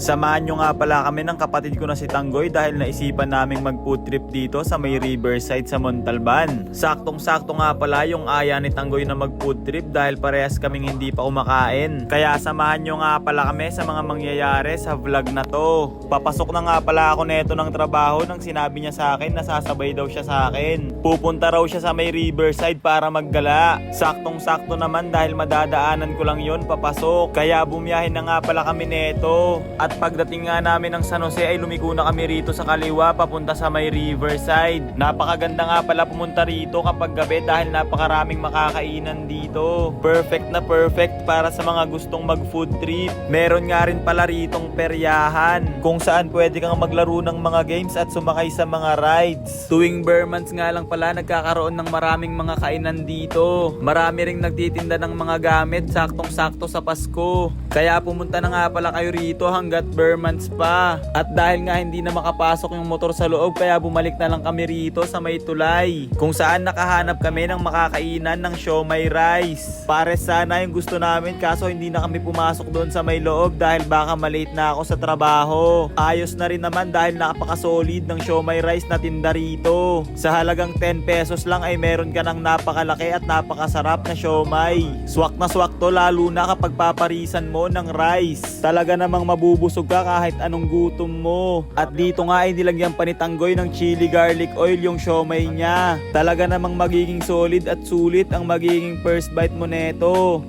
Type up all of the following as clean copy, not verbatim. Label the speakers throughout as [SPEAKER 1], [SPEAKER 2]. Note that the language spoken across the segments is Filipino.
[SPEAKER 1] Samahan nyo nga pala kami ng kapatid ko na si Tanggoy dahil naisipan naming mag food trip dito sa may riverside sa Montalban. Saktong-sakto nga pala yung aya ni Tanggoy na mag food trip dahil parehas kaming hindi pa kumakain. Kaya samahan nyo nga pala kami sa mga mangyayari sa vlog na to. Papasok na nga pala ako neto ng trabaho nang sinabi niya sa akin na sasabay daw siya sa akin. Pupunta raw siya sa may riverside para maggala. Saktong-sakto naman dahil madadaanan ko lang yon papasok. Kaya bumiyahin na nga pala kami neto. At pagdating nga namin ng San Jose ay lumiko na kami rito sa kaliwa papunta sa may riverside. Napakaganda nga pala pumunta rito kapag gabi dahil napakaraming makakainan dito. Perfect na perfect para sa mga gustong mag food trip. Meron nga rin pala ritong peryahan kung saan pwede kang maglaro ng mga games at sumakay sa mga rides. Tuwing bare months nga lang pala nagkakaroon ng maraming mga kainan dito. Marami ring nagtitinda ng mga gamit saktong-sakto sa Pasko. Kaya pumunta na nga pala kayo rito hanggat bare months pa. At dahil nga hindi na makapasok yung motor sa loob kaya bumalik na lang kami rito sa may tulay kung saan nakahanap kami ng makakainan ng siomai rice. Pares sana yung gusto namin kaso hindi na kami pumasok doon sa may loob dahil baka malate na ako sa trabaho. Ayos na rin naman dahil napaka-solid ng siomai rice na tinda rito. Sa halagang 10 pesos lang ay meron ka ng napakalaki at napakasarap na siomai. Swak na swak to lalo na kapag paparisan mo ng rice. Talaga namang mabubusog ka kahit anong gutom mo. At dito nga ay nilagyan pa ni Tanggoy ng chili garlic oil yung siomai niya. Talaga namang magiging solid at sulit ang magiging first bite mo neto.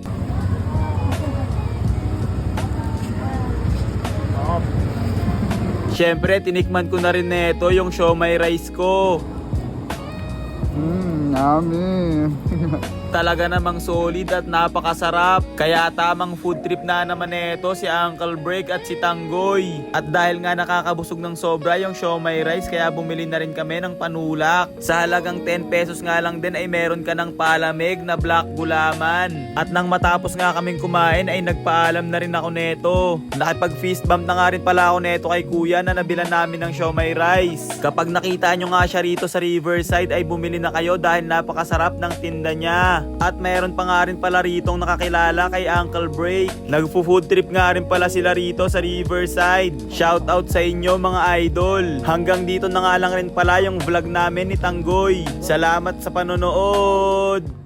[SPEAKER 1] Siyempre, tinikman ko na rin neto yung siomai rice ko.
[SPEAKER 2] Yummy.
[SPEAKER 1] Talaga namang solid at napakasarap. Kaya tamang food trip na naman neto si Uncle Break at si Tanggoy. At dahil nga nakakabusog ng sobra yung siomai rice kaya bumili na rin kami ng panulak. Sa halagang 10 pesos nga lang din ay meron ka ng palamig na black gulaman. At nang matapos nga kaming kumain ay nagpaalam na rin ako neto. Nakipag fist bump na nga rin pala ako neto kay kuya na nabilan namin ng siomai rice. Kapag nakita nyo nga siya rito sa riverside ay bumili na kayo dahil napakasarap ng tinda niya. At mayroon pa nga rin pala ritong nakakilala kay Uncle Break. Nagpo-food trip nga rin pala sila rito sa riverside. Shout out sa inyo mga idol. Hanggang dito na nga lang rin pala yung vlog namin ni Tanggoy. Salamat sa panonood.